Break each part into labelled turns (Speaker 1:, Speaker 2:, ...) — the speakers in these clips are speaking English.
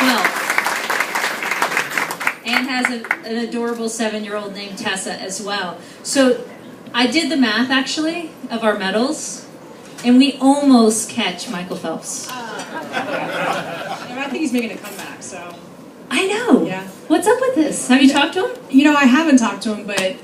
Speaker 1: 12. And has an adorable 7-year-old named Tessa as well. So I did the math, actually, of our medals, and we almost catch Michael Phelps.
Speaker 2: I think he's making a comeback, so...
Speaker 1: I know.
Speaker 2: Yeah.
Speaker 1: What's up with this? Have you talked to him?
Speaker 2: You know, I haven't talked to him, but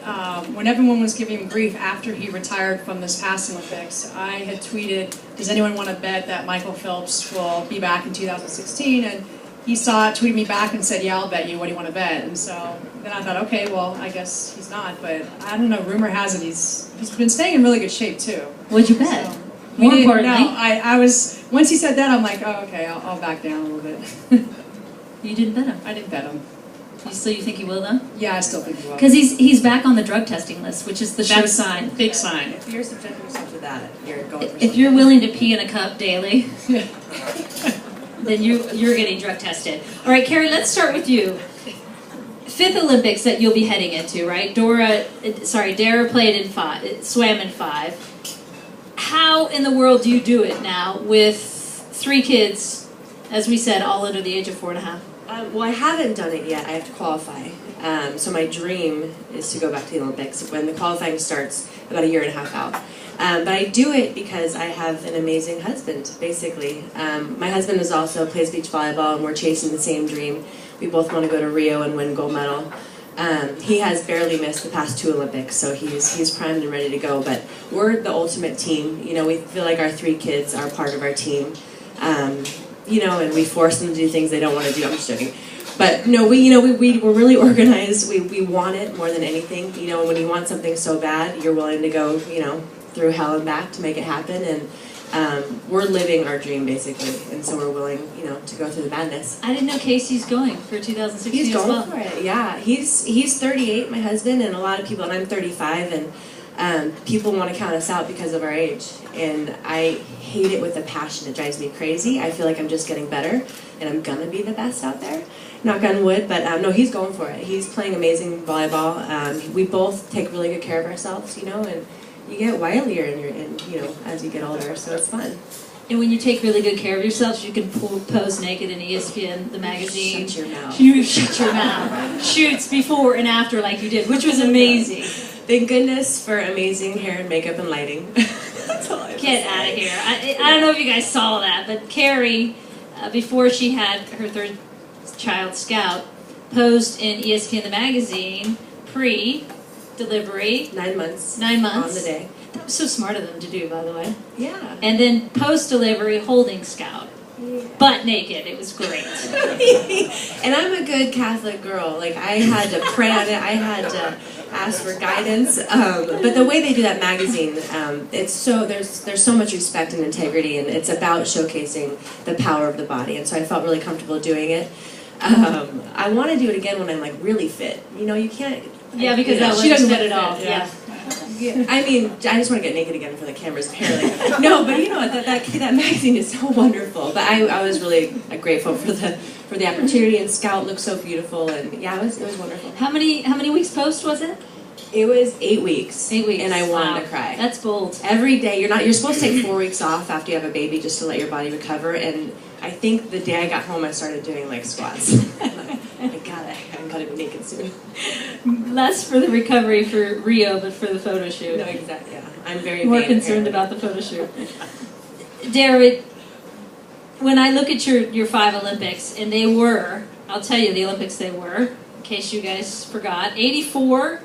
Speaker 2: when everyone was giving him grief after he retired from this past Olympics, I had tweeted, does anyone want to bet that Michael Phelps will be back in 2016? And he saw it, tweeted me back and said, yeah, I'll bet you. What do you want to bet? And so then I thought, okay, well, I guess he's not. But I don't know, rumor has it he's been staying in really good shape, too.
Speaker 1: What'd you bet?
Speaker 2: So,
Speaker 1: More importantly?
Speaker 2: No, I was, once he said that, I'm like, oh, okay, I'll back down a little bit.
Speaker 1: You didn't bet him?
Speaker 2: I didn't bet him.
Speaker 1: You think he will, though?
Speaker 2: Yeah, I still think he will.
Speaker 1: Because he's back on the drug testing list, which is the sure sign.
Speaker 2: Big sign.
Speaker 3: If you're subjecting yourself to that, you're going for
Speaker 1: If you're willing to pee in a cup daily,
Speaker 2: Yeah.
Speaker 1: then you're getting drug tested. All right, Kerri, let's start with you. 5th Olympics that you'll be heading into, right? Dara played in 5, swam in 5. How in the world do you do it now with 3 kids, as we said, all under the age of 4.5?
Speaker 3: Well, I haven't done it yet. I have to qualify. So my dream is to go back to the Olympics when the qualifying starts about 1.5 years out. But I do it because I have an amazing husband, basically. My husband is also plays beach volleyball, and we're chasing the same dream. We both want to go to Rio and win gold medal. He has barely missed the past 2 Olympics, so he's primed and ready to go. But we're the ultimate team. You know, we feel like our 3 kids are part of our team. You know, and we force them to do things they don't want to do. I'm just joking. But no, we're really organized. We want it more than anything. You know, when you want something so bad, you're willing to go, you know, through hell and back to make it happen. And we're living our dream, basically. And so we're willing, you know, to go through the madness.
Speaker 1: I didn't know Casey's going for 2016
Speaker 3: He's
Speaker 1: as well.
Speaker 3: going for it, yeah. He's 38, my husband, and a lot of people, and I'm 35, and people want to count us out because of our age. And I hate it with a passion. It drives me crazy. I feel like I'm just getting better, and I'm going to be the best out there. Knock on wood, but no, he's going for it. He's playing amazing volleyball. We both take really good care of ourselves, you know, and you get wilier you know, as you get older, so it's fun.
Speaker 1: And when you take really good care of yourself, you can pose naked in ESPN, the magazine.
Speaker 3: Shut your mouth.
Speaker 1: You shut your mouth. Shoots before and after like you did, which was amazing.
Speaker 3: Thank goodness for amazing hair and makeup and lighting. That's all I have to
Speaker 1: Get
Speaker 3: say.
Speaker 1: out of here. I don't know if you guys saw that, but Kerri, before she had her 3rd child, Scout, posed in ESPN, the magazine, pre-delivery.
Speaker 3: 9 months.
Speaker 1: 9 months.
Speaker 3: On the day.
Speaker 1: That was so smart of them to do, by the way.
Speaker 3: Yeah.
Speaker 1: And then post-delivery, holding Scout.
Speaker 3: Yeah.
Speaker 1: Butt naked. It was great.
Speaker 3: And I'm a good Catholic girl. Like, I had to pray on it. I had to ask for guidance. But the way they do that magazine, it's so there's so much respect and integrity, and it's about showcasing the power of the body. And so I felt really comfortable doing it. I want to do it again when I'm like really fit. You know, you can't.
Speaker 1: Yeah, because that
Speaker 2: she doesn't
Speaker 1: fit
Speaker 2: look
Speaker 1: at all.
Speaker 2: fit,
Speaker 1: Yeah.
Speaker 3: Yeah, I mean, I just want to get naked again for the cameras, apparently. No, but you know what, that magazine is so wonderful. But I was really grateful for the opportunity, and Scout looked so beautiful, and yeah, it was wonderful.
Speaker 1: How many weeks post was it?
Speaker 3: It was 8 weeks.
Speaker 1: 8 weeks.
Speaker 3: And I wanted
Speaker 1: Wow.
Speaker 3: to cry.
Speaker 1: That's bold.
Speaker 3: Every day, you're supposed to take 4 weeks off after you have a baby just to let your body recover, and I think the day I got home I started doing like squats. I'm gotta be naked soon.
Speaker 1: Less for the recovery for Rio, but for the photo shoot.
Speaker 3: No, exactly. Yeah, I'm very
Speaker 1: more
Speaker 3: vain,
Speaker 1: concerned
Speaker 3: apparently.
Speaker 1: about the photo shoot. Dara, when I look at your 5 Olympics, and they were, I'll tell you the Olympics they were, in case you guys forgot, 84,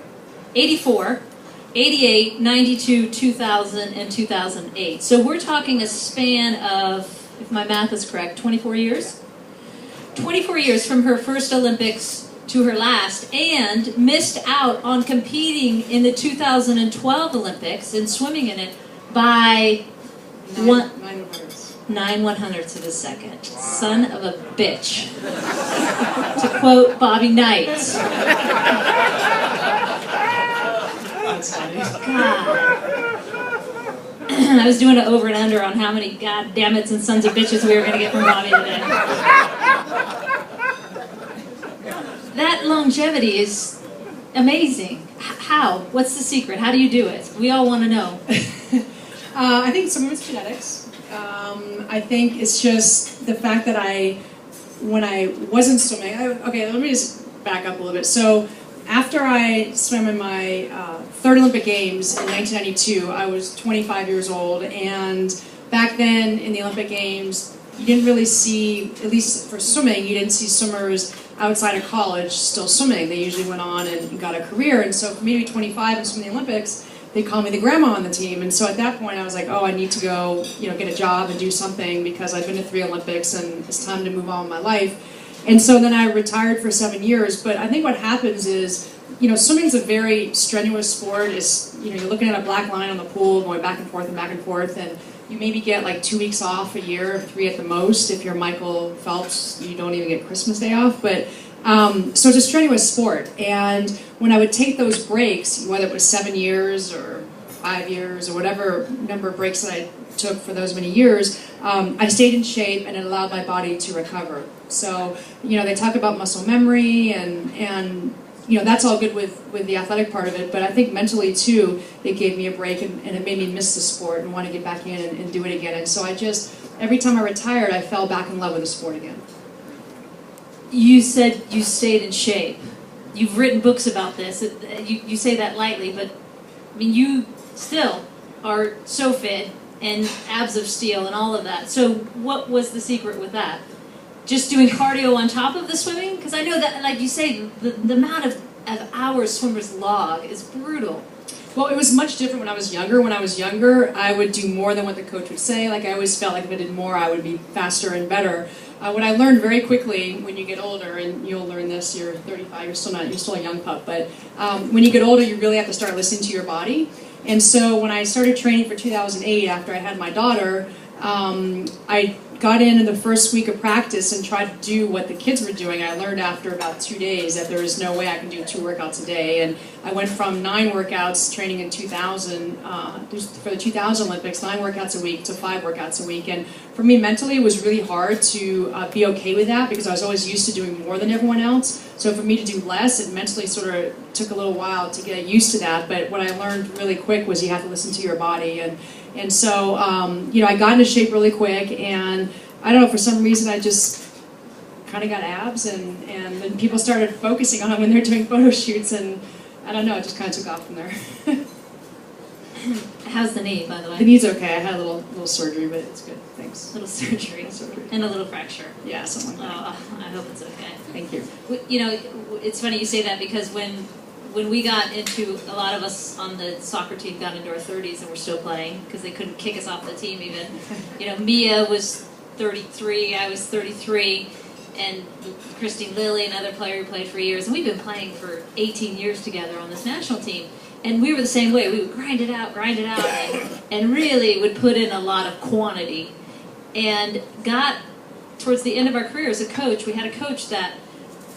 Speaker 1: 88, 92, 2000, and 2008. So we're talking a span of, if my math is correct, 24 years? 24 years from her first Olympics to her last, and missed out on competing in the 2012 Olympics and swimming in it by 9/100ths of a second. Son of a bitch. To quote Bobby Knight. God. I was doing an over and under on how many goddammits and sons of bitches we were going to get from Bobby today. That longevity is amazing. How? What's the secret? How do you do it? We all want to know.
Speaker 2: I think some of it's genetics. I think it's just the fact that when I wasn't swimming, okay, let me just back up a little bit. So after I swam in my third Olympic Games in 1992, I was 25 years old, and back then in the Olympic Games, you didn't really see, at least for swimming, you didn't see swimmers outside of college still swimming. They usually went on and got a career, and so for me to be 25 and swim in the Olympics, they called me the grandma on the team, and so at that point I was like, oh, I need to go, get a job and do something because I've been to 3 Olympics and it's time to move on with my life. And so then I retired for 7 years, but I think what happens is, swimming's a very strenuous sport. It's, you're looking at a black line on the pool, going back and forth, and you maybe get like 2 weeks off a year, 3 at the most. If you're Michael Phelps, you don't even get Christmas Day off, but so it's a strenuous sport. And when I would take those breaks, whether it was 7 years or 5 years or whatever number of breaks that I took for those many years, I stayed in shape and it allowed my body to recover. So, they talk about muscle memory and that's all good with the athletic part of it, but I think mentally too, it gave me a break and it made me miss the sport and want to get back in and do it again. And so every time I retired, I fell back in love with the sport again.
Speaker 1: You said you stayed in shape. You've written books about this. You say that lightly, but I mean, you still are so fit and abs of steel and all of that. So what was the secret with that? Just doing cardio on top of the swimming? Because I know that, like you say, the amount of hours swimmers log is brutal.
Speaker 2: Well, it was much different when I was younger. When I was younger, I would do more than what the coach would say. Like, I always felt like if I did more, I would be faster and better. What I learned very quickly when you get older, and you'll learn this, you're 35, you're still a young pup, but when you get older, you really have to start listening to your body. And so when I started training for 2008, after I had my daughter, I got in the first week of practice and tried to do what the kids were doing. I learned after about 2 days that there was no way I can do 2 workouts a day. And I went from 9 workouts training in 2000, for the 2000 Olympics, 9 workouts a week to 5 workouts a week. And for me mentally, it was really hard to be okay with that because I was always used to doing more than everyone else. So for me to do less, it mentally sort of took a little while to get used to that. But what I learned really quick was you have to listen to your body. And so, I got into shape really quick, and I don't know, for some reason I just kind of got abs, and then people started focusing on it when they're doing photo shoots, and I don't know, it just kind of took off from there.
Speaker 1: How's the knee, by the way?
Speaker 2: The knee's okay. I had a little surgery, but it's good. Thanks.
Speaker 1: Little surgery. And a little fracture.
Speaker 2: Yeah, something like that.
Speaker 1: Oh, I hope it's okay.
Speaker 2: Thank you.
Speaker 1: It's funny you say that because when we got into, a lot of us on the soccer team got into our 30s and we're still playing because they couldn't kick us off the team even. Mia was 33, I was 33, and Christine Lilly, another player who played for years, and we've been playing for 18 years together on this national team. And we were the same way. We would grind it out, and really would put in a lot of quantity. And got towards the end of our career as a coach, we had a coach that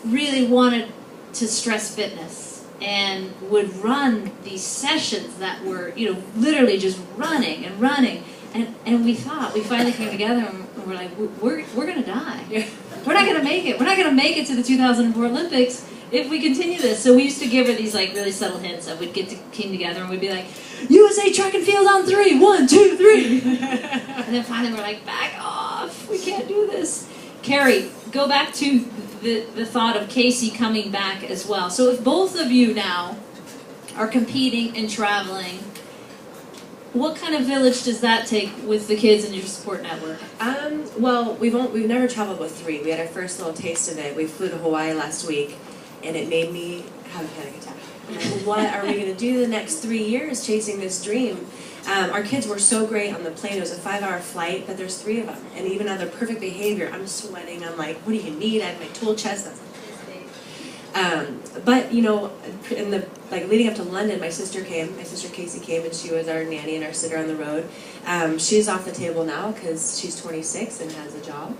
Speaker 1: really wanted to stress fitness and would run these sessions that were, literally just running. And we finally came together and we're like, we're going to die.
Speaker 2: Yeah.
Speaker 1: We're not going to make it. We're not going to make it to the 2004 Olympics if we continue this. So we used to give her these really subtle hints that we'd came together and we'd be like, USA track and field on 3, 1, 2, 3. And then finally we're like, back off. We can't do this. Kerri, go back to the thought of Casey coming back as well. So if both of you now are competing and traveling, what kind of village does that take with the kids and your support network?
Speaker 3: Well, we've never traveled with 3. We had our first little taste of it. We flew to Hawaii last week, and it made me have a panic attack. What are we going to do the next 3 years chasing this dream? Our kids were so great on the plane. It was a 5-hour flight, but there's 3 of them. And even on their perfect behavior, I'm sweating. I'm like, what do you need? I have my tool chest. That's but in the leading up to London, my sister Casey came, and she was our nanny and our sitter on the road. She's off the table now because she's 26 and has a job.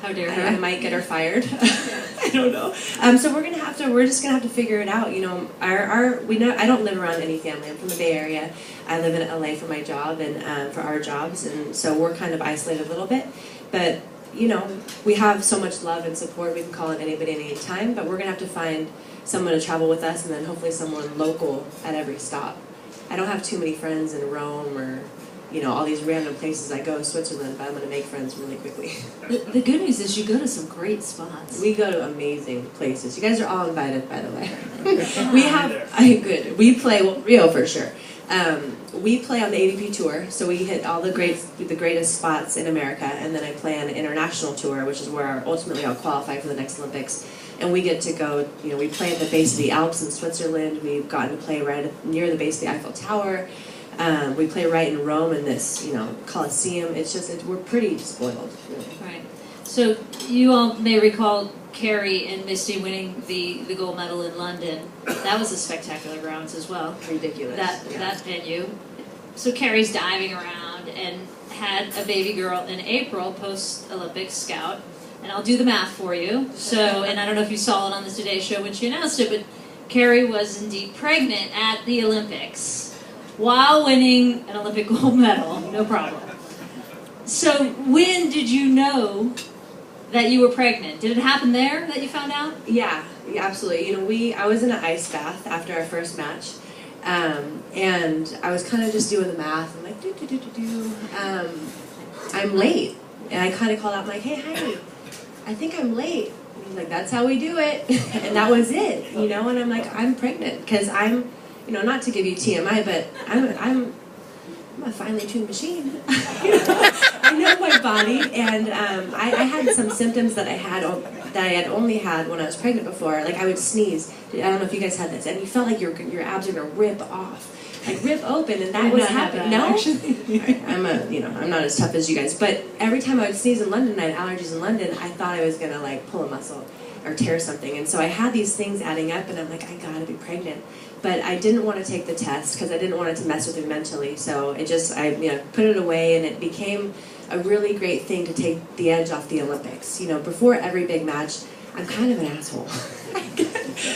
Speaker 1: How dare her?
Speaker 3: I might get her fired. I don't know. So we're just gonna have to figure it out. I don't live around any family. I'm from the Bay Area. I live in LA for my job and for our jobs, and so we're kind of isolated a little bit. But we have so much love and support. We can call it anybody at any time, but we're gonna have to find someone to travel with us, and then hopefully someone local at every stop. I don't have too many friends in Rome or all these random places I go, Switzerland, but I'm going to make friends really quickly.
Speaker 1: The good news is you go to some great spots.
Speaker 3: We go to amazing places. You guys are all invited, by the way. We have, good. We play, well, Rio for sure. We play on the AVP tour, so we hit all the greatest spots in America, and then I play on an international tour, which is where ultimately I'll qualify for the next Olympics. And we get to go, we play at the base of the Alps in Switzerland. We've gotten to play right near the base of the Eiffel Tower. We play right in Rome in this, Colosseum. It's just, we're pretty spoiled, really.
Speaker 1: Right. So you all may recall Kerri and Misty winning the gold medal in London. That was a spectacular grounds as well.
Speaker 3: Ridiculous.
Speaker 1: That venue. So Kerri's diving around and had a baby girl in April, post-Olympics scout. And I'll do the math for you. So, and I don't know if you saw it on the Today Show when she announced it, but Kerri was indeed pregnant at the Olympics while winning an Olympic gold medal. No problem. So when did you know that you were pregnant? Did it happen there that you found out?
Speaker 3: Yeah, absolutely. I was in an ice bath after our first match, and I was kind of just doing the math. I'm like, I'm late, and I kind of called out, I'm like, hey, honey, I think I'm late. And he's like, that's how we do it, and that was it, And I'm like, I'm pregnant because I'm, not to give you TMI, but I'm a finely tuned machine. I know my body, and I had some symptoms that I had only had when I was pregnant before. Like I would sneeze. I don't know if you guys had this, and you felt like your abs were gonna rip off, like rip open, and that was happening. No, right, I'm not as tough as you guys, but every time I would sneeze in London, I had allergies in London. I thought I was gonna like pull a muscle or tear something, and so I had these things adding up, and I'm like, I gotta be pregnant. But I didn't want to take the test because I didn't want it to mess with me mentally. So I put it away, and it became a really great thing to take the edge off the Olympics. Before every big match, I'm kind of an asshole.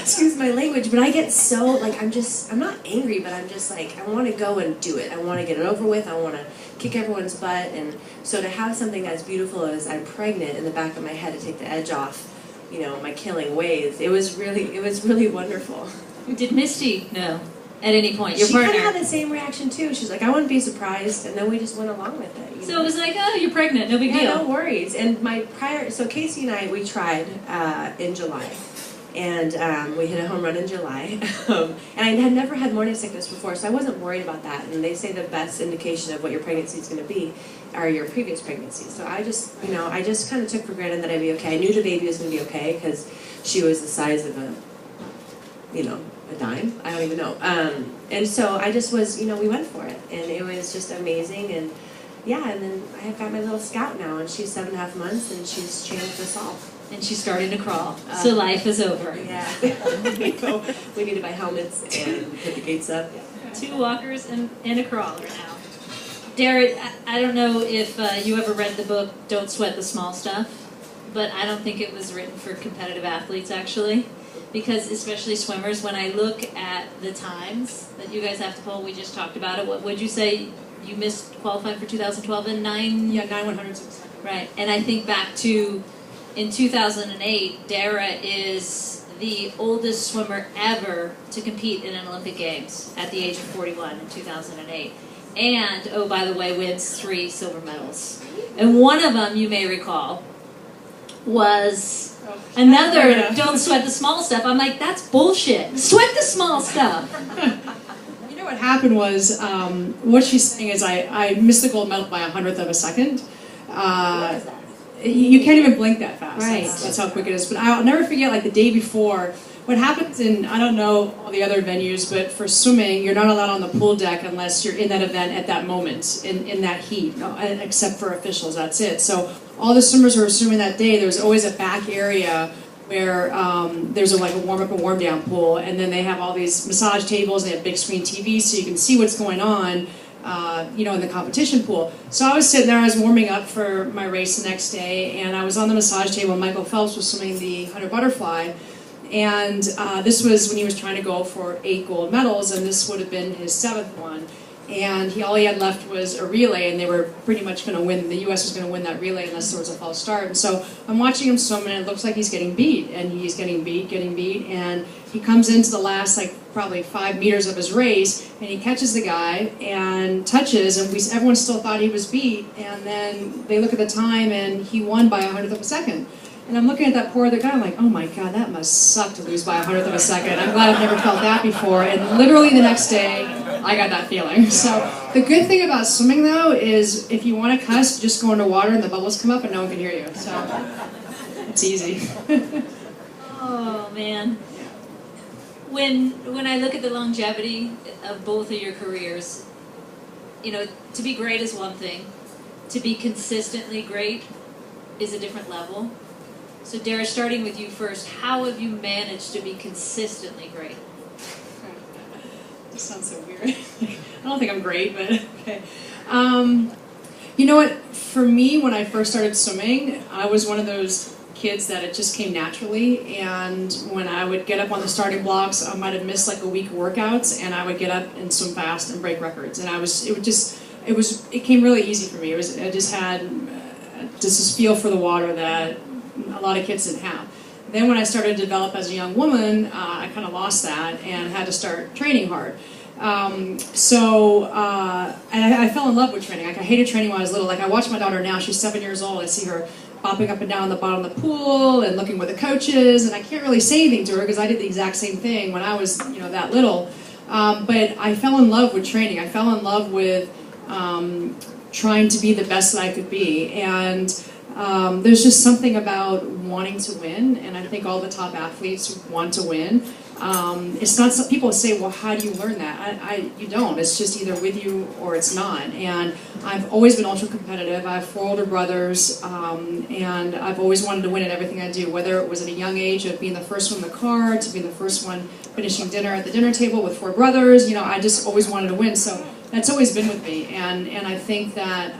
Speaker 3: Excuse my language, but I get so, I'm not angry, but I'm just like, I want to go and do it. I want to get it over with. I want to kick everyone's butt. And so to have something as beautiful as I'm pregnant in the back of my head to take the edge off, my killing ways, it was really wonderful.
Speaker 1: Did Misty know at any point? Your
Speaker 3: she
Speaker 1: partner?
Speaker 3: She kind of had the same reaction too. She's like, I wouldn't be surprised, and then we just went along with it.
Speaker 1: So it was like, oh, you're pregnant, no big deal.
Speaker 3: No worries. And so Casey and I, we tried in July, and we hit a home run in July. And I had never had morning sickness before, so I wasn't worried about that. And they say the best indication of what your pregnancy is going to be are your previous pregnancies. So I just kind of took for granted that I'd be okay. I knew the baby was going to be okay because she was the size of a dime. I don't even know. And so I just was, we went for it. And it was just amazing. And yeah, and then I have got my little scout now, and she's 7.5 months, and she's changed us all.
Speaker 1: And she's starting to crawl. So life is over.
Speaker 3: Yeah. We need to buy helmets and put the gates up.
Speaker 1: 2 walkers and a crawler now. Dara, I don't know if you ever read the book Don't Sweat the Small Stuff, but I don't think it was written for competitive athletes, actually. Because especially swimmers, when I look at the times that you guys have to pull, we just talked about it. What would you say you missed qualifying for 2012 in 9?
Speaker 2: Yeah, 9/100.
Speaker 1: Right, and I think back to in 2008, Dara is the oldest swimmer ever to compete in an Olympic Games at the age of 41 in 2008. And, oh, by the way, wins 3 silver medals. And one of them, you may recall, was another don't sweat the small stuff. I'm like, that's bullshit. Sweat the small stuff.
Speaker 2: You know what happened was, what she's saying is I missed the gold medal by 100th of a second.
Speaker 1: What is that?
Speaker 2: You can't even blink that fast.
Speaker 1: Right.
Speaker 2: That's how quick it is. But I'll never forget, like the day before, what happens in, I don't know all the other venues, but for swimming, you're not allowed on the pool deck unless you're in that event at that moment, in that heat, except for officials, that's it. So all the swimmers who were swimming that day, there was always a back area where there's a warm-up and warm-down pool, and then they have all these massage tables, and they have big screen TVs, so you can see what's going on, in the competition pool. So I was sitting there, I was warming up for my race the next day, and I was on the massage table, and Michael Phelps was swimming the 100 butterfly, and this was when he was trying to go for 8 gold medals, and this would have been his 7th one. and all he had left was a relay, and they were pretty much going to win. The U.S. was going to win that relay unless there was a false start. And so I'm watching him swim, and it looks like he's getting beat, and he's getting beat, and he comes into the last probably 5 meters of his race, and he catches the guy and touches, and everyone still thought he was beat, and then they look at the time, and he won by 1/100 of a second. And I'm looking at that poor other guy, I'm like, oh my God, that must suck to lose by 1/100 of a second. I'm glad I've never felt that before. And literally the next day, I got that feeling. So the good thing about swimming, though, is if you want to cuss, just go into water and the bubbles come up and no one can hear you. So it's easy.
Speaker 1: Oh, man. When I look at the longevity of both of your careers, to be great is one thing. To be consistently great is a different level. So Dara, starting with you first, how have you managed to be consistently great?
Speaker 2: This sounds so weird. I don't think I'm great, but okay. You know what? For me, when I first started swimming, I was one of those kids that it just came naturally, and when I would get up on the starting blocks, I might have missed a week of workouts, and I would get up and swim fast and break records. And it came really easy for me. I just had this feel for the water that a lot of kids didn't have. Then when I started to develop as a young woman, I kind of lost that and had to start training hard. And I fell in love with training. I hated training when I was little. I watch my daughter now. She's 7 years old. I see her bopping up and down the bottom of the pool and looking with the coaches. And I can't really say anything to her because I did the exact same thing when I was that little. But I fell in love with training. I fell in love with trying to be the best that I could be. And there's just something about wanting to win, and I think all the top athletes want to win. It's not some people say, well, how do you learn that? You don't. It's just either with you or it's not. And I've always been ultra competitive. I have 4 older brothers, and I've always wanted to win at everything I do, whether it was at a young age of being the first one in the car, to being the first one finishing dinner at the dinner table with 4 brothers. I just always wanted to win. So that's always been with me, and I think that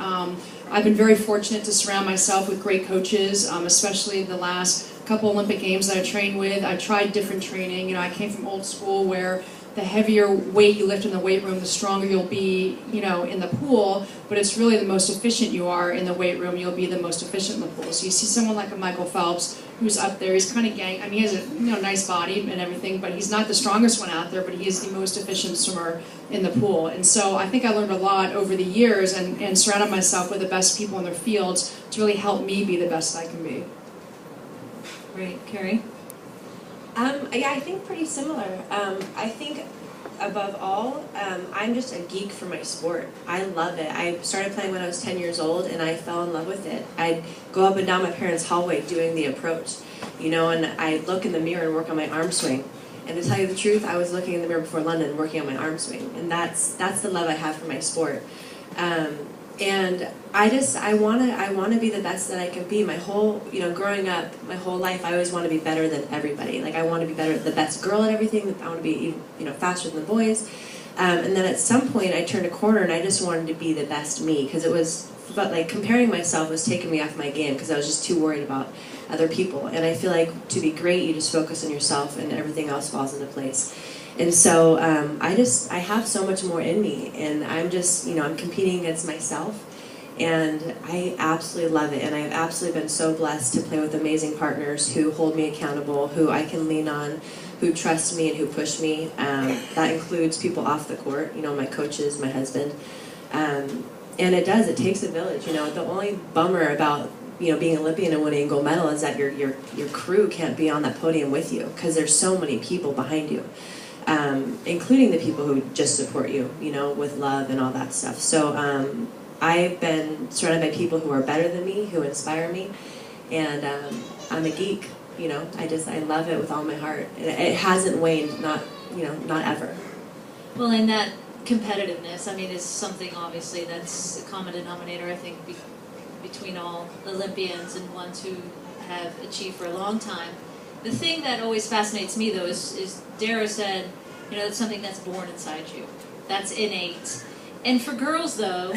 Speaker 2: I've been very fortunate to surround myself with great coaches, especially the last couple Olympic Games that I trained with. I tried different training. I came from old school where the heavier weight you lift in the weight room, the stronger you'll be, in the pool. But it's really the most efficient you are in the weight room, you'll be the most efficient in the pool. So you see someone like a Michael Phelps who's up there. He's kind of gang. He has a nice body and everything, but he's not the strongest one out there. But he is the most efficient swimmer in the pool. And so I think I learned a lot over the years and surrounded myself with the best people in their fields to really help me be the best I can be.
Speaker 1: Great, Kerri.
Speaker 3: Yeah, I think pretty similar. I think above all, I'm just a geek for my sport. I love it. I started playing when I was 10 years old, and I fell in love with it. I'd go up and down my parents' hallway doing the approach, and I'd look in the mirror and work on my arm swing. And to tell you the truth, I was looking in the mirror before London working on my arm swing, and that's the love I have for my sport. And I want to be the best that I can be. My whole, growing up, my whole life, I always want to be better than everybody. I want to be the best girl at everything. I want to be, faster than the boys. And then at some point, I turned a corner, and I just wanted to be the best me, because it was, but comparing myself was taking me off my game, because I was just too worried about other people. And I feel like to be great, you just focus on yourself, and everything else falls into place. And so I have so much more in me, and I'm just, I'm competing against myself, and I absolutely love it. And I've absolutely been so blessed to play with amazing partners who hold me accountable, who I can lean on, who trust me and who push me. That includes people off the court, my coaches, my husband. And it takes a village. The only bummer about being Olympian and winning a gold medal is that your crew can't be on that podium with you, because there's so many people behind you. Including the people who just support you, with love and all that stuff. So I've been surrounded by people who are better than me, who inspire me, and I'm a geek. I love it with all my heart. It hasn't waned, not ever.
Speaker 1: Well, in that competitiveness, is something obviously that's a common denominator, I think, between all Olympians and ones who have achieved for a long time. The thing that always fascinates me, though, is Dara said, it's something that's born inside you. That's innate. And for girls, though,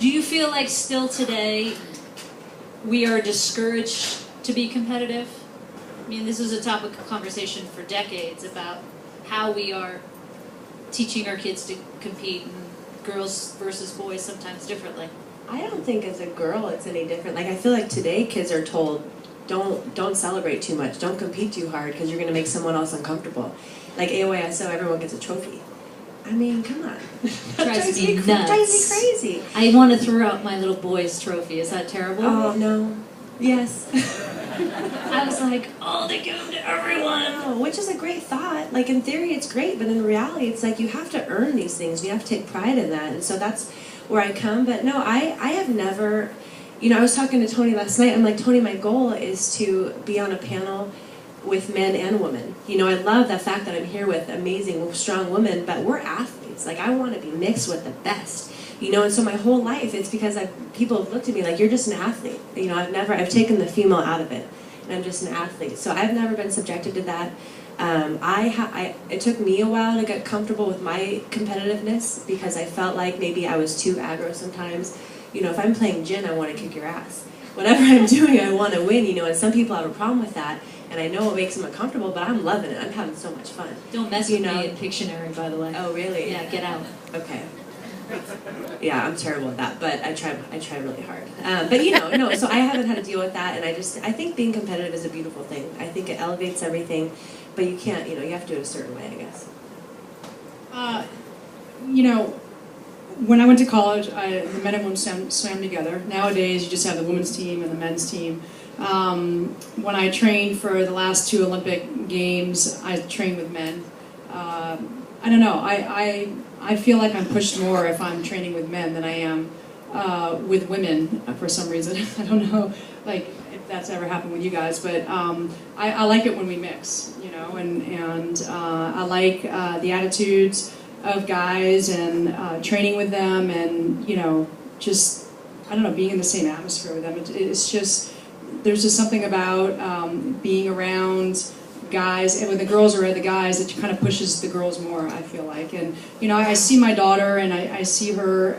Speaker 1: do you feel like still today we are discouraged to be competitive? This is a topic of conversation for decades about how we are teaching our kids to compete, and girls versus boys sometimes differently?
Speaker 3: I don't think as a girl it's any different. Like I feel like today kids are told, don't celebrate too much, don't compete too hard because you're going to make someone else uncomfortable. Like AOASO, everyone gets a trophy. I mean, come on.
Speaker 1: Drives me nuts.
Speaker 3: Drives me crazy.
Speaker 1: I want to throw out my little boy's trophy. Is that terrible?
Speaker 3: Oh, no. Yes.
Speaker 1: I was like, oh, they give them to everyone.
Speaker 3: Oh, which is a great thought. Like, in theory, it's great, but in reality, it's like you have to earn these things. You have to take pride in that. And so that's where I come. But no, I have never, you know, I was talking to Tony last night. I'm like, Tony, my goal is to be on a panel with men and women. You know, I love the fact that I'm here with amazing, strong women, but we're athletes. Like, I want to be mixed with the best. You know, and so my whole life, it's because people have looked at me like, you're just an athlete. You know, I've taken the female out of it, and I'm just an athlete. So I've never been subjected to that. It took me a while to get comfortable with my competitiveness because I felt like maybe I was too aggro sometimes. You know, if I'm playing gin, I want to kick your ass. Whatever I'm doing, I want to win, you know, and some people have a problem with that. And I know it makes them uncomfortable, but I'm loving it. I'm having so much fun.
Speaker 1: Don't mess with me in Pictionary, by the way.
Speaker 3: Oh, really?
Speaker 1: Yeah, get out.
Speaker 3: Okay. Yeah, I'm terrible at that, but I try really hard. But you know, no, so I haven't had to deal with that, and I think being competitive is a beautiful thing. I think it elevates everything, but you can't, you know, you have to do it a certain way, I guess.
Speaker 2: You know, when I went to college, the men and women swam together. Nowadays, you just have the women's team and the men's team. When I trained for the last 2 Olympic Games, I trained with men. I don't know, I feel like I'm pushed more if I'm training with men than I am with women for some reason. I don't know, like, if that's ever happened with you guys, but I like it when we mix, you know, and I like the attitudes of guys and training with them and, you know, just, I don't know, being in the same atmosphere with them. It's just, there's just something about being around guys, and when the girls are at the guys, it kind of pushes the girls more, I feel like. And, you know, I see my daughter, and I see her,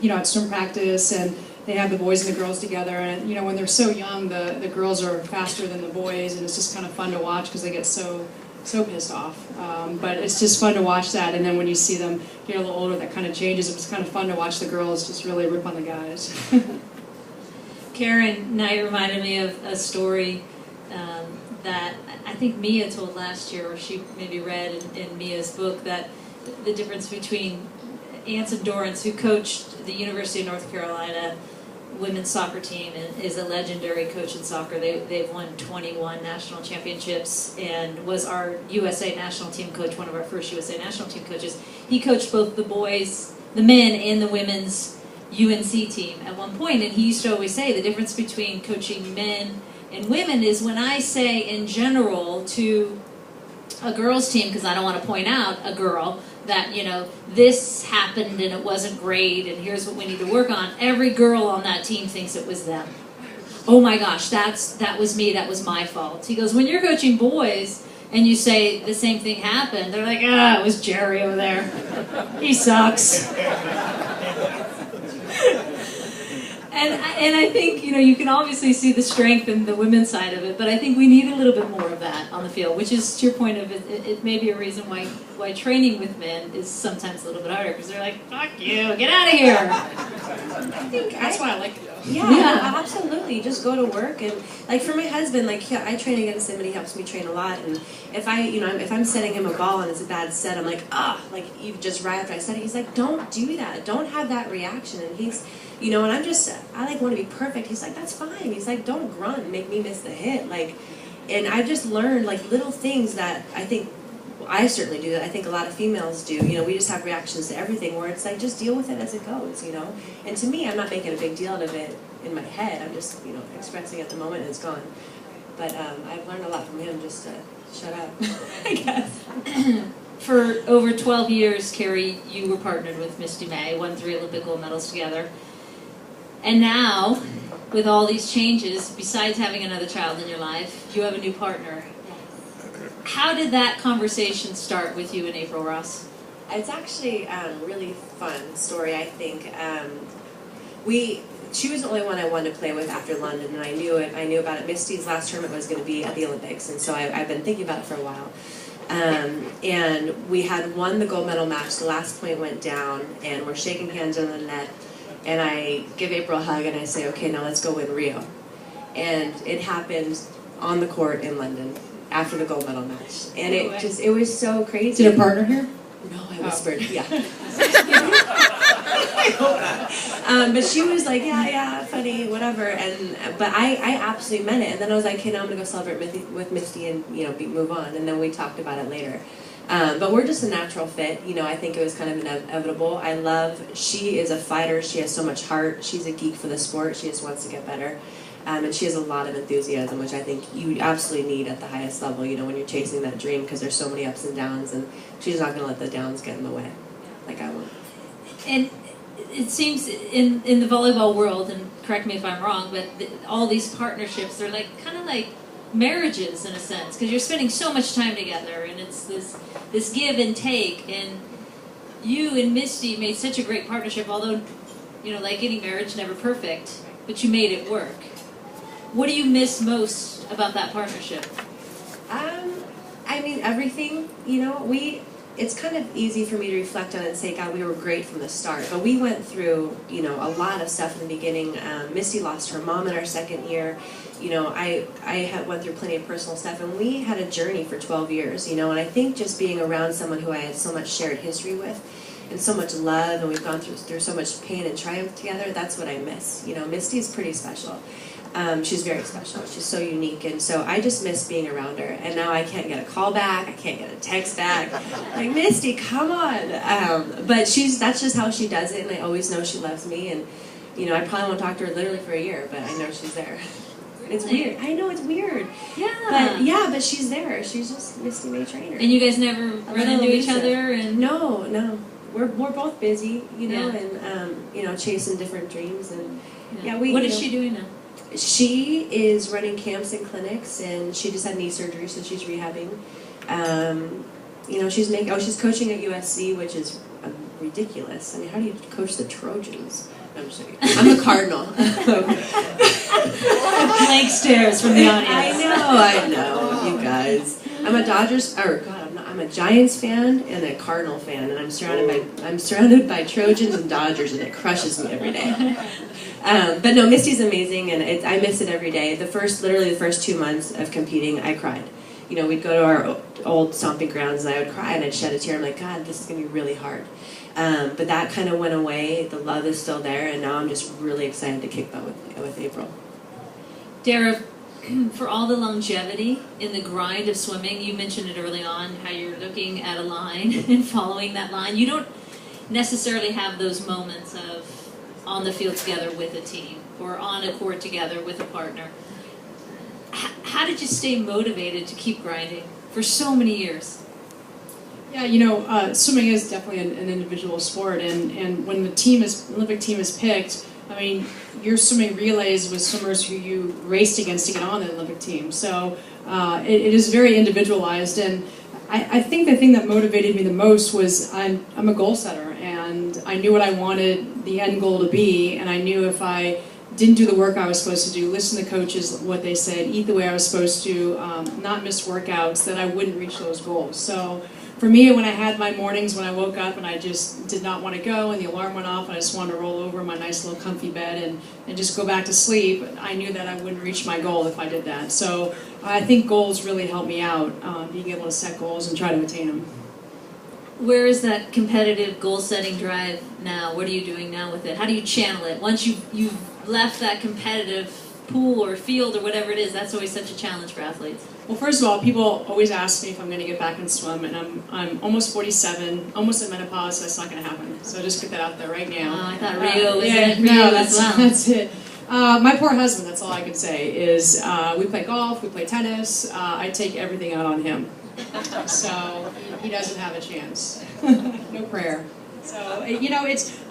Speaker 2: you know, at swim practice, and they have the boys and the girls together, and, you know, when they're so young, the girls are faster than the boys, and it's just kind of fun to watch because they get so pissed off. But it's just fun to watch that, and then when you see them get a little older, that kind of changes. It was kind of fun to watch the girls just really rip on the guys.
Speaker 1: Karen Knight reminded me of a story that I think Mia told last year, or she maybe read in Mia's book, that the difference between Anson Dorrance, who coached the University of North Carolina women's soccer team and is a legendary coach in soccer. They've won 21 national championships and was our USA national team coach, one of our first USA national team coaches. He coached both the boys, the men, and the women's UNC team at one point, and he used to always say the difference between coaching men and women is when I say in general to a girls team, because I don't want to point out a girl, that, you know, this happened and it wasn't great and here's what we need to work on, every girl on that team thinks it was them. Oh my gosh, that was me, that was my fault. He goes, when you're coaching boys and you say the same thing happened, they're like, it was Jerry over there. He sucks. And I think, you know, you can obviously see the strength in the women's side of it, but I think we need a little bit more of that on the field, which is, to your point of it may be a reason why training with men is sometimes a little bit harder, because they're like, fuck you, get out of here.
Speaker 2: I think that's why I like it, though.
Speaker 3: Yeah, absolutely. Just go to work, and like for my husband, like I train against him, and he helps me train a lot. And if I'm setting him a ball and it's a bad set, I'm like, like even just right after I set it, he's like, don't do that, don't have that reaction. And he's, you know, and I like want to be perfect. He's like, that's fine. He's like, don't grunt and make me miss the hit. Like, and I've just learned like little things that I think I certainly do, that I think a lot of females do. You know, we just have reactions to everything where it's like, just deal with it as it goes, you know. And to me, I'm not making a big deal out of it in my head. I'm just, you know, expressing it at the moment and it's gone. But I've learned a lot from him, just to shut up, I guess.
Speaker 1: For over 12 years, Kerri, you were partnered with Misty May, won 3 Olympic gold medals together. And now, with all these changes, besides having another child in your life, you have a new partner. How did that conversation start with you and April Ross?
Speaker 3: It's actually a really fun story, I think. She was the only one I wanted to play with after London, and I knew it. I knew about it. Misty's last tournament was going to be at the Olympics, and so I've been thinking about it for a while. And we had won the gold medal match. The last point went down, and we're shaking hands on the net. And I give April a hug, and I say, okay, now let's go win Rio. And it happened on the court in London after the gold medal match. And it was so crazy.
Speaker 2: Did a partner here?
Speaker 3: No, I whispered, yeah. But she was like, yeah, funny, whatever. But I absolutely meant it. And then I was like, okay, now I'm gonna go celebrate with Misty and move on. And then we talked about it later. But we're just a natural fit. I think it was kind of inevitable. She is a fighter. She has so much heart. She's a geek for the sport. She just wants to get better. And she has a lot of enthusiasm, which I think you absolutely need at the highest level, when you're chasing that dream, because there's so many ups and downs, and she's not going to let the downs get in the way, like I won't.
Speaker 1: And it seems in the volleyball world, and correct me if I'm wrong, but all these partnerships, they're kind of like marriages in a sense, because you're spending so much time together, and it's this give and take, and you and Misty made such a great partnership, although, like any marriage, never perfect, but you made it work. What do you miss most about that partnership?
Speaker 3: I mean, everything, it's kind of easy for me to reflect on it and say, God, we were great from the start. But we went through, a lot of stuff in the beginning. Misty lost her mom in our second year. I went through plenty of personal stuff, and we had a journey for 12 years, and I think just being around someone who I had so much shared history with, and so much love, and we've gone through so much pain and triumph together, that's what I miss. Misty's pretty special. She's very special. She's so unique, and so I just miss being around her. And now I can't get a call back. I can't get a text back. Like, Misty, come on. But that's just how she does it, and I always know she loves me. And I probably won't talk to her literally for a year, but I know she's there. It's weird. I know it's weird.
Speaker 1: Yeah.
Speaker 3: But she's there. She's just Misty May Trainer.
Speaker 1: And you guys never run into each other? And
Speaker 3: No. We're both busy, and chasing different dreams. And
Speaker 1: what is she doing now?
Speaker 3: She is running camps and clinics, and she just had knee surgery, so she's rehabbing. She's coaching at USC, which is ridiculous. I mean, how do you coach the Trojans? I'm just kidding. I'm a Cardinal.
Speaker 1: Blank stares from the audience.
Speaker 3: I know, you guys. I'm a Giants fan and a Cardinal fan, and I'm surrounded by Trojans and Dodgers, and it crushes me every day. But no, Misty's amazing, and I miss it every day. Literally the first 2 months of competing, I cried. We'd go to our old stomping grounds, and I would cry, and I'd shed a tear. I'm like, God, this is going to be really hard. But that kind of went away. The love is still there, and now I'm just really excited to kick butt with April.
Speaker 1: Dara, for all the longevity in the grind of swimming, you mentioned it early on, how you're looking at a line and following that line. You don't necessarily have those moments of on the field together with a team or on a court together with a partner. How did you stay motivated to keep grinding for so many years?
Speaker 2: Yeah, swimming is definitely an individual sport, and when the Olympic team is picked, I mean, you're swimming relays with swimmers who you raced against to get on the Olympic team. So it is very individualized, and I think the thing that motivated me the most was I'm a goal setter, and I knew what I wanted the end goal to be, and I knew if I didn't do the work I was supposed to do, listen to coaches, what they said, eat the way I was supposed to, not miss workouts, that I wouldn't reach those goals. So for me, when I had my mornings when I woke up and I just did not want to go and the alarm went off and I just wanted to roll over in my nice little comfy bed and just go back to sleep, I knew that I wouldn't reach my goal if I did that. So I think goals really help me out, being able to set goals and try to attain them.
Speaker 1: Where is that competitive goal-setting drive now? What are you doing now with it? How do you channel it? Once you've left that competitive pool or field or whatever it is, that's always such a challenge for athletes.
Speaker 2: Well, first of all, people always ask me if I'm going to get back and swim, and I'm almost 47, almost at menopause, so that's not going to happen. So just get that out there right now.
Speaker 1: I thought Rio was it for you as well.
Speaker 2: That's it. My poor husband, that's all I can say, is we play golf, we play tennis, I take everything out on him. So he doesn't have a chance. No prayer. So, I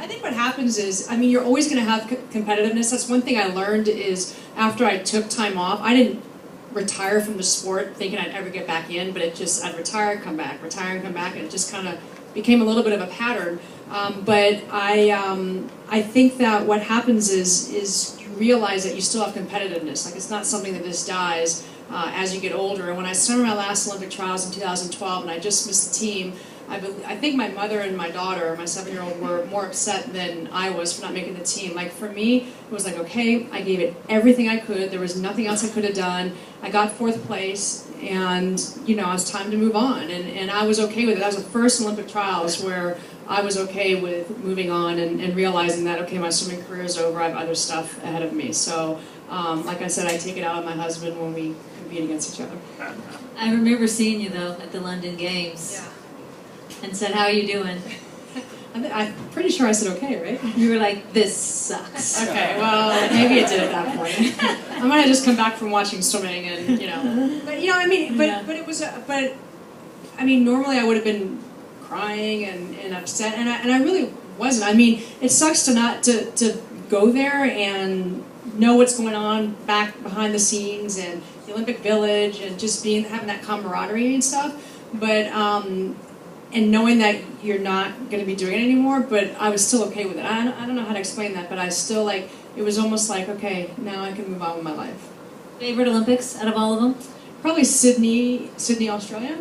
Speaker 2: think what happens is, you're always going to have competitiveness. That's one thing I learned is after I took time off, I didn't retire from the sport thinking I'd ever get back in, but I'd retire, come back, retire and come back, and it just kind of became a little bit of a pattern. But I think that what happens is you realize that you still have competitiveness. Like, it's not something that just dies. as you get older. And when I started my last Olympic trials in 2012 and I just missed the team, I think my mother and my daughter, my 7-year-old, were more upset than I was for not making the team. Like for me, it was like, okay, I gave it everything I could. There was nothing else I could have done. I got 4th place, and you know, it was time to move on. And I was okay with it. That was the first Olympic trials where I was okay with moving on and realizing that, okay, my swimming career is over. I have other stuff ahead of me. So, like I said, I take it out on my husband when we compete against each other.
Speaker 1: I remember seeing you though at the London Games.
Speaker 2: Yeah.
Speaker 1: And said, "How are you doing?"
Speaker 2: I'm pretty sure I said okay, right?
Speaker 1: You were like, "This sucks."
Speaker 2: Okay, well, maybe it did at that point. I might have just come back from watching swimming, and you know, but you know, I mean, but it was, but I mean, normally I would have been crying and upset, and I really wasn't. I mean, it sucks to not to go there and know what's going on back behind the scenes and the Olympic Village and just having that camaraderie and stuff, but and knowing that you're not going to be doing it anymore, but I was still okay with it. I don't know how to explain that, but I still, like, it was almost like, okay, now I can move on with my life.
Speaker 1: Favorite Olympics out of all of them?
Speaker 2: Probably Sydney, Australia.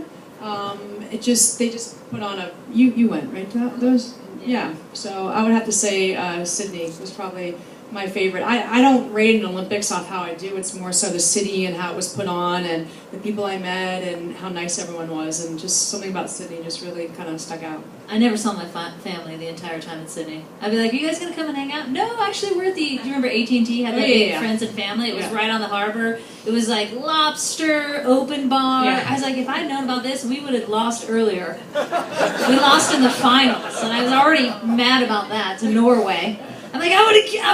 Speaker 2: They just put on you went, right, to those? Yeah, so I would have to say Sydney was probably my favorite. I don't rate an Olympics off how I do. It's more so the city and how it was put on and the people I met and how nice everyone was, and just something about Sydney just really kind of stuck out.
Speaker 1: I never saw my family the entire time in Sydney. I'd be like, "Are you guys going to come and hang out?" No, actually, we're at the, do you remember AT&T had that big Friends and Family? It was right on the harbor. It was like lobster, open bar.
Speaker 2: Yeah.
Speaker 1: I was like, if I'd known about this, we would have lost earlier. We lost in the finals, and I was already mad about that to Norway. I'm like, I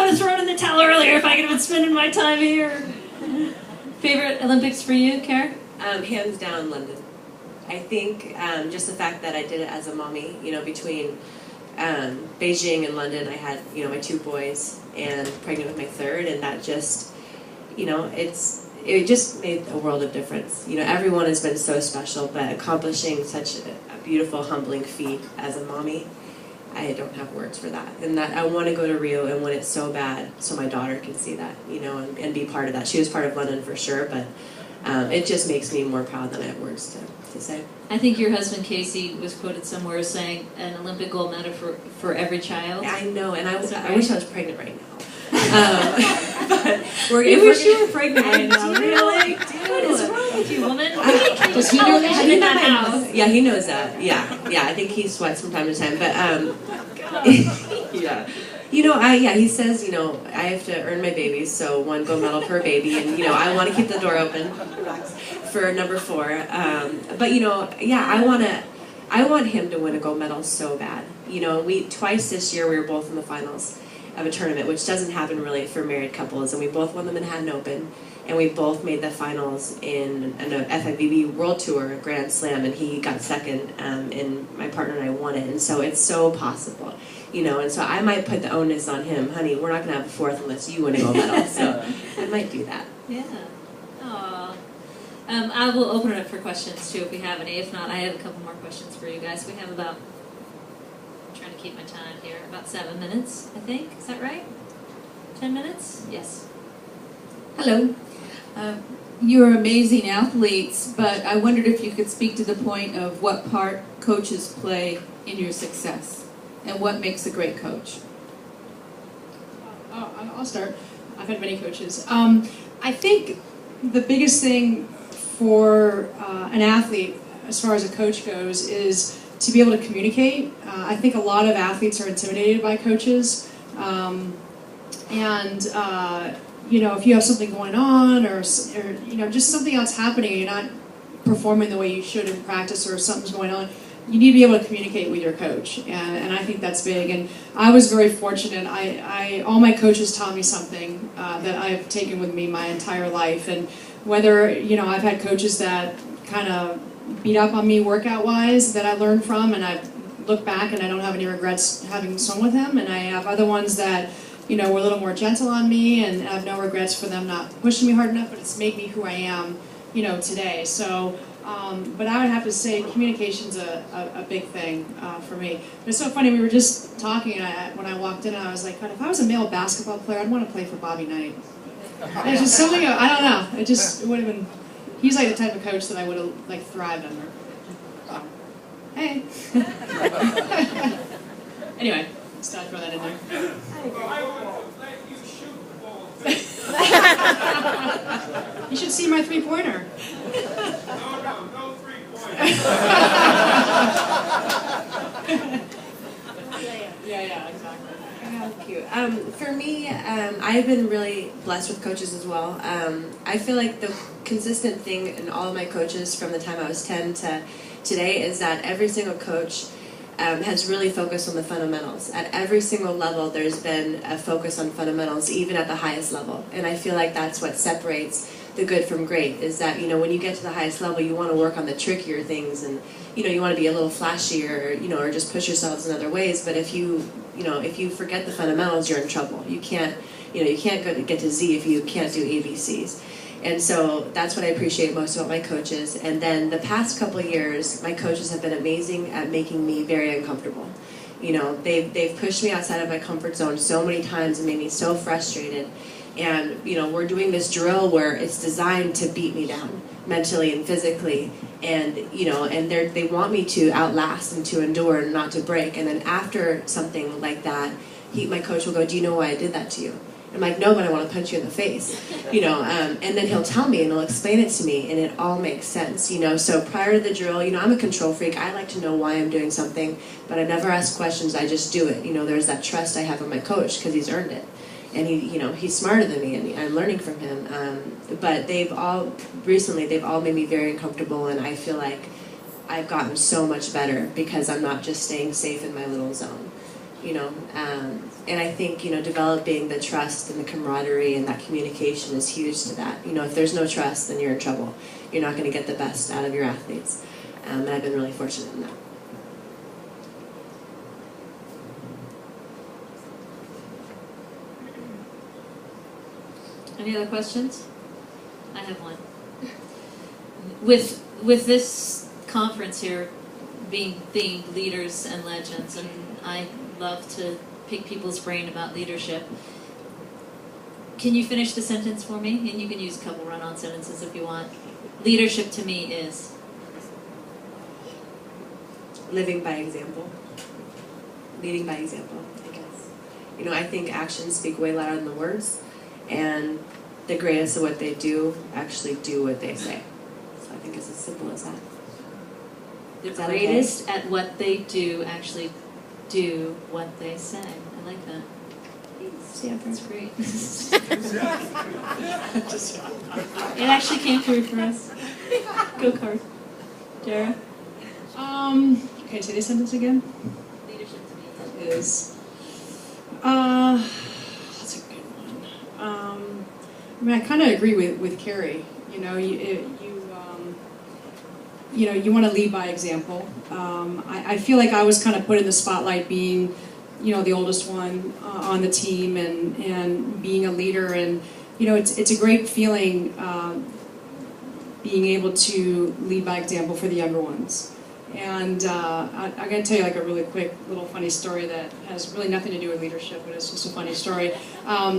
Speaker 1: would have thrown in the towel earlier if I could have been spending my time here. Favorite Olympics for you, Kerri?
Speaker 3: Hands down, London. I think just the fact that I did it as a mommy, you know, between Beijing and London, I had, you know, my 2 boys and pregnant with my 3rd, and that just, you know, it just made a world of difference. You know, everyone has been so special, but accomplishing such a beautiful, humbling feat as a mommy, I don't have words for that. And that I want to go to Rio and win it so bad so my daughter can see that, you know, and be part of that. She was part of London for sure, but it just makes me more proud than I have words to say.
Speaker 1: I think your husband, Casey, was quoted somewhere as saying an Olympic gold medal for every child.
Speaker 3: I know, and I
Speaker 1: right?
Speaker 3: wish I was pregnant right now.
Speaker 1: But you wish you were pregnant right now. Really? What is wrong with you, woman?
Speaker 2: Does he know that?
Speaker 1: in that house?
Speaker 3: Yeah, he knows that. Yeah. I think he sweats from time to time, but yeah. You know, he says, you know, I have to earn my babies, so 1 gold medal per baby, and you know, I want to keep the door open for number 4. But you know, yeah, I want him to win a gold medal so bad. You know, twice this year we were both in the finals of a tournament, which doesn't happen really for married couples, and we both won the Manhattan Open, and we both made the finals in an FIVB World Tour Grand Slam, and he got 2nd, and my partner and I won it, and so it's so possible, you know, and so I might put the onus on him, honey, we're not going to have a 4th unless you win a gold medal, so I might do that.
Speaker 1: Yeah. Aww. I will open it up for questions too if we have any. If not, I have a couple more questions for you guys. We have about, I'm trying to keep my time here, about 7 minutes, I think. Is that right? 10 minutes? Yes.
Speaker 4: Hello. You're amazing athletes, but I wondered if you could speak to the point of what part coaches play in your success and what makes a great coach.
Speaker 2: I'll start. I've had many coaches. I think the biggest thing for an athlete, as far as a coach goes, is to be able to communicate. I think a lot of athletes are intimidated by coaches, you know, if you have something going on or you know, just something else happening and you're not performing the way you should in practice or something's going on, you need to be able to communicate with your coach, and I think that's big. And I was very fortunate. All my coaches taught me something that I've taken with me my entire life. And whether, you know, I've had coaches that kind of beat up on me workout-wise that I learned from, and I look back and I don't have any regrets having swum with them. And I have other ones that, you know, were a little more gentle on me, and I have no regrets for them not pushing me hard enough, but it's made me who I am, you know, today. So, but I would have to say communication's a big thing for me. But it's so funny, we were just talking when I walked in, and I was like, God, if I was a male basketball player, I'd want to play for Bobby Knight. It's just something, I don't know, it would have been he's like the type of coach that I would have like thrived under. So, hey. Anyway, just thought I'd throw that in there. You should see my three-pointer.
Speaker 5: No three-pointer.
Speaker 2: Yeah, exactly.
Speaker 3: Thank you. For me, I've been really blessed with coaches as well. I feel like the consistent thing in all of my coaches from the time I was 10 to today is that every single coach has really focused on the fundamentals. At every single level, there's been a focus on fundamentals, even at the highest level. And I feel like that's what separates the good from great, is that, you know, when you get to the highest level, you want to work on the trickier things, and, you know, you want to be a little flashier, you know, or just push yourselves in other ways. But if you forget the fundamentals, you're in trouble. You can't get to Z if you can't do ABCs. And so that's what I appreciate most about my coaches. And then the past couple of years, my coaches have been amazing at making me very uncomfortable. You know, they've pushed me outside of my comfort zone so many times and made me so frustrated. And, you know, we're doing this drill where it's designed to beat me down mentally and physically. And, you know, and they want me to outlast and to endure and not to break. And then after something like that, my coach will go, "Do you know why I did that to you?" I'm like, "No, but I want to punch you in the face," you know, and then he'll tell me and he'll explain it to me, and it all makes sense, you know. So prior to the drill, you know, I'm a control freak. I like to know why I'm doing something, but I never ask questions. I just do it. You know, there's that trust I have in my coach because he's earned it, and he's smarter than me, and I'm learning from him. But they've all made me very uncomfortable, and I feel like I've gotten so much better because I'm not just staying safe in my little zone. You know, and I think, you know, developing the trust and the camaraderie and that communication is huge to that. You know, if there's no trust, then you're in trouble. You're not going to get the best out of your athletes. And I've been really fortunate in that.
Speaker 1: Any other questions? I have one. With this conference here being themed Leaders and Legends, and I love to pick people's brain about leadership. Can you finish the sentence for me? And you can use a couple run-on sentences if you want. Leadership to me is?
Speaker 3: Living by example. Leading by example, I guess. You know, I think actions speak way louder than the words, and the greatest of what they do actually do what they say. So I think it's as simple as that.
Speaker 1: The greatest at what they do actually do what they say. I like that. That's great. It actually came through for us. Go card. Dara?
Speaker 2: Okay, say this sentence again.
Speaker 1: Leadership to me
Speaker 2: Is, that's a good one. I mean, I kind of agree with Kerri. You know, you want to lead by example. I feel like I was kind of put in the spotlight being, you know, the oldest one on the team and being a leader, and you know, it's a great feeling being able to lead by example for the younger ones. And I'm going to tell you like a really quick little funny story that has really nothing to do with leadership, but it's just a funny story.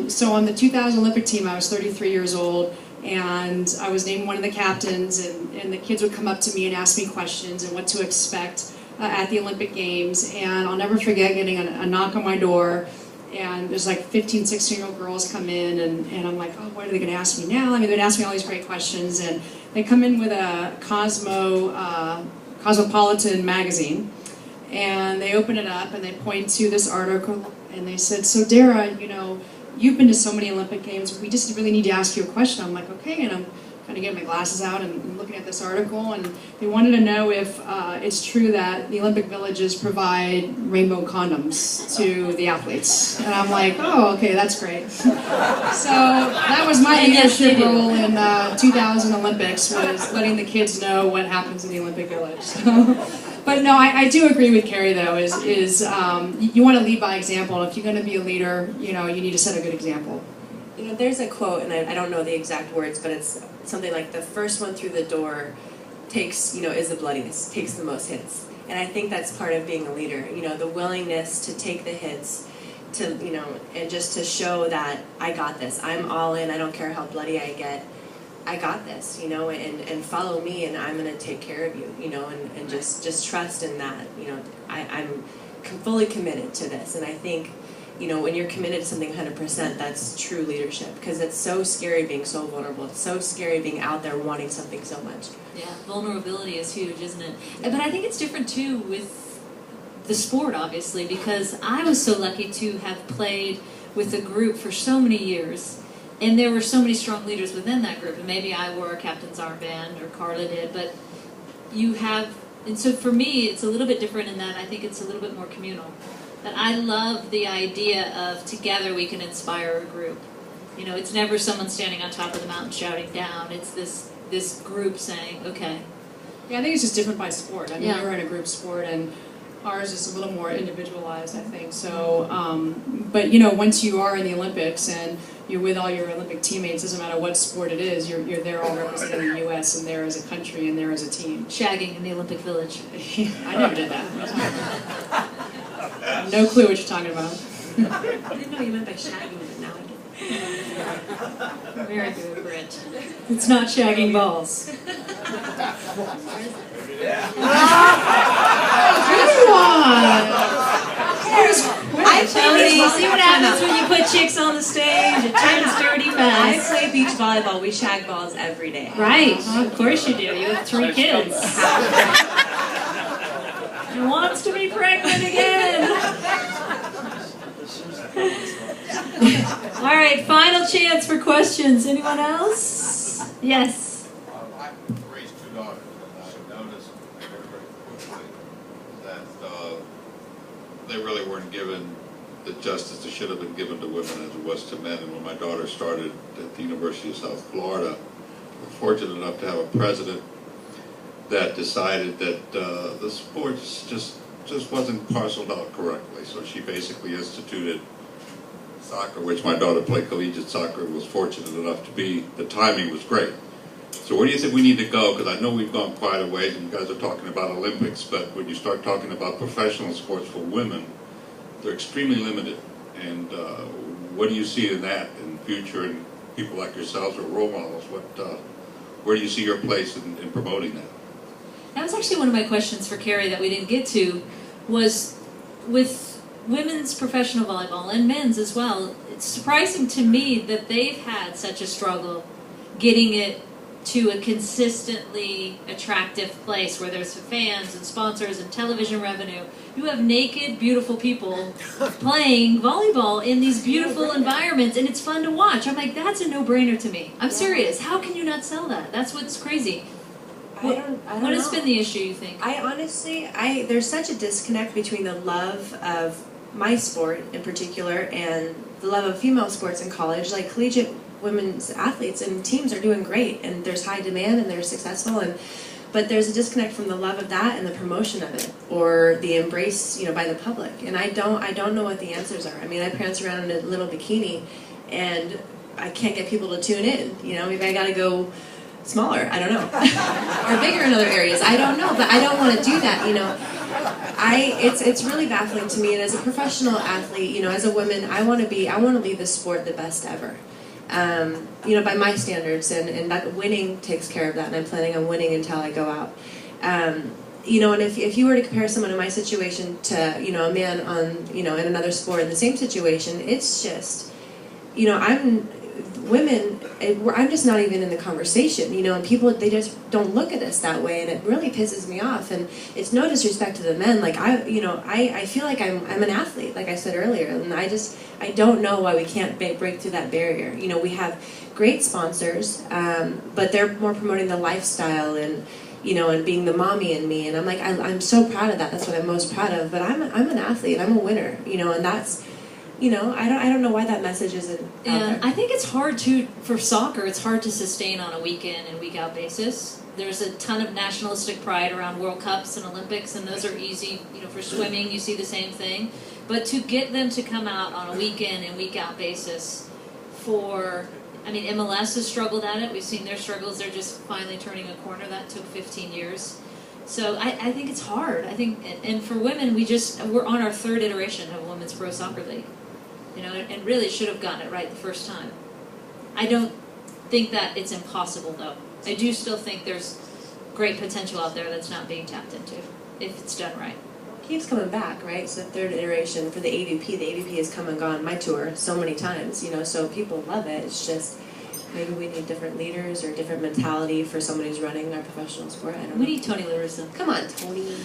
Speaker 2: So on the 2000 Olympic team, I was 33 years old, and I was named one of the captains, and the kids would come up to me and ask me questions and what to expect at the Olympic Games. And I'll never forget getting a knock on my door, and there's like 15, 16-year-old girls come in, and I'm like, oh, what are they going to ask me now? I mean, they'd ask me all these great questions, and they come in with a Cosmopolitan magazine, and they open it up and they point to this article, and they said, so Dara, you know, you've been to so many Olympic Games, we just really need to ask you a question. I'm like, okay, and I'm kind of getting my glasses out and looking at this article, and they wanted to know if it's true that the Olympic villages provide rainbow condoms to the athletes. And I'm like, oh, okay, that's great. So that was my leadership role in 2000 Olympics, was letting the kids know what happens in the Olympic village. But no, I do agree with Kerri though, is you want to lead by example, and if you're going to be a leader, you know, you need to set a good example.
Speaker 3: You know, there's a quote, and I don't know the exact words, but it's something like the first one through the door takes, you know, is the bloodiest, takes the most hits. And I think that's part of being a leader, you know, the willingness to take the hits, to, you know, and just to show that I got this. I'm all in, I don't care how bloody I get. I got this, you know, and follow me, and I'm going to take care of you, you know, and just trust in that, you know. I'm fully committed to this, and I think, you know, when you're committed to something 100%, that's true leadership, because it's so scary being so vulnerable. It's so scary being out there wanting something so much.
Speaker 1: Yeah, vulnerability is huge, isn't it? But I think it's different too with the sport, obviously, because I was so lucky to have played with a group for so many years, and there were so many strong leaders within that group, and maybe I wore a captain's armband, or Carla did, but you have, and so for me, it's a little bit different in that I think it's a little bit more communal. But I love the idea of together we can inspire a group. You know, it's never someone standing on top of the mountain shouting down. It's this group saying, okay.
Speaker 2: Yeah, I think it's just different by sport. I mean,
Speaker 1: Yeah.
Speaker 2: you're in a group sport, and ours is a little more individualized, I think. So, but you know, once you are in the Olympics and you're with all your Olympic teammates, doesn't matter what sport it is, you're there all representing the U.S. and there as a country and there as a team.
Speaker 1: Shagging in the Olympic Village.
Speaker 2: I never did that. No clue what you're talking about.
Speaker 3: I didn't know you meant by shagging, but now I do.
Speaker 1: Very good, Britt. It's not shagging balls.
Speaker 3: I
Speaker 1: Tony, you see what happens when you put chicks on the stage? It turns dirty
Speaker 3: I
Speaker 1: fast.
Speaker 3: play beach volleyball. We shag balls every day.
Speaker 1: Right, of course you do. You have 3 kids. Who wants to be pregnant again? All right, final chance for questions. Anyone else? Yes.
Speaker 5: I raised 2 daughters, and I noticed very, very quickly that they really weren't given the justice that should have been given to women as it was to men. And when my daughter started at the University of South Florida, we're fortunate enough to have a president that decided that the sports just wasn't parceled out correctly. So she basically instituted soccer, which my daughter played collegiate soccer and was fortunate enough to be. The timing was great. So where do you think we need to go? Because I know we've gone quite a ways, and you guys are talking about Olympics, but when you start talking about professional sports for women, they're extremely limited. And what do you see in that in the future, and people like yourselves or role models? Where do you see your place in promoting that?
Speaker 1: That was actually one of my questions for Kerri that we didn't get to, was with women's professional volleyball and men's as well. It's surprising to me that they've had such a struggle getting it to a consistently attractive place where there's fans and sponsors and television revenue. You have naked, beautiful people playing volleyball in these beautiful environments, and it's fun to watch. I'm like, that's a no-brainer to me. I'm serious. How can you not sell that? That's what's crazy.
Speaker 3: I don't
Speaker 1: What has
Speaker 3: know.
Speaker 1: been the issue, you think?
Speaker 3: I honestly, there's such a disconnect between the love of my sport in particular and the love of female sports in college. Like collegiate women's athletes and teams are doing great, and there's high demand and they're successful, but there's a disconnect from the love of that and the promotion of it, or the embrace, you know, by the public. And I don't know what the answers are. I mean, I prance around in a little bikini, and I can't get people to tune in. You know, maybe I got to go smaller, I don't know, or bigger in other areas, I don't know, but I don't want to do that, you know. It's really baffling to me, and as a professional athlete, you know, as a woman, I want to lead the sport the best ever, you know, by my standards, and that winning takes care of that, and I'm planning on winning until I go out. You know, and if you were to compare someone in my situation to, you know, a man on, you know, in another sport in the same situation, it's just, you know, I'm just not even in the conversation, you know, and people, they just don't look at us that way, and it really pisses me off. And it's no disrespect to the men, like I feel like I'm an athlete, like I said earlier, and I don't know why we can't break through that barrier. You know, we have great sponsors, but they're more promoting the lifestyle and, you know, and being the mommy in me, and I'm like, I'm so proud of that. That's what I'm most proud of. But I'm an athlete, I'm a winner, you know, and that's, you know, I don't know why that message isn't out there.
Speaker 1: I think it's hard too, for soccer, it's hard to sustain on a week in and week out basis. There's a ton of nationalistic pride around World Cups and Olympics, and those are easy, you know, for swimming, you see the same thing. But to get them to come out on a week in and week out basis I mean, MLS has struggled at it. We've seen their struggles. They're just finally turning a corner. That took 15 years. So I think it's hard. I think, and for women, we're on our 3rd iteration of a women's pro soccer league. You know, and really should have gotten it right the first time. I don't think that it's impossible, though. I do still think there's great potential out there that's not being tapped into, if it's done right.
Speaker 3: Keeps coming back, right? So the third iteration for the AVP has come and gone my tour so many times, you know, so people love it. It's just maybe we need different leaders or different mentality for somebody who's running our professional sport. I don't know.
Speaker 1: We need Tony LaRussa
Speaker 3: Come on, Tony.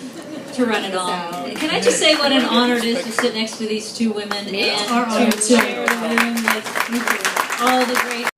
Speaker 1: to run it all.
Speaker 3: out.
Speaker 1: Can I just say what an honor it is to sit next to these two women
Speaker 2: Our honor
Speaker 1: and to
Speaker 2: too.
Speaker 1: share the room with all the great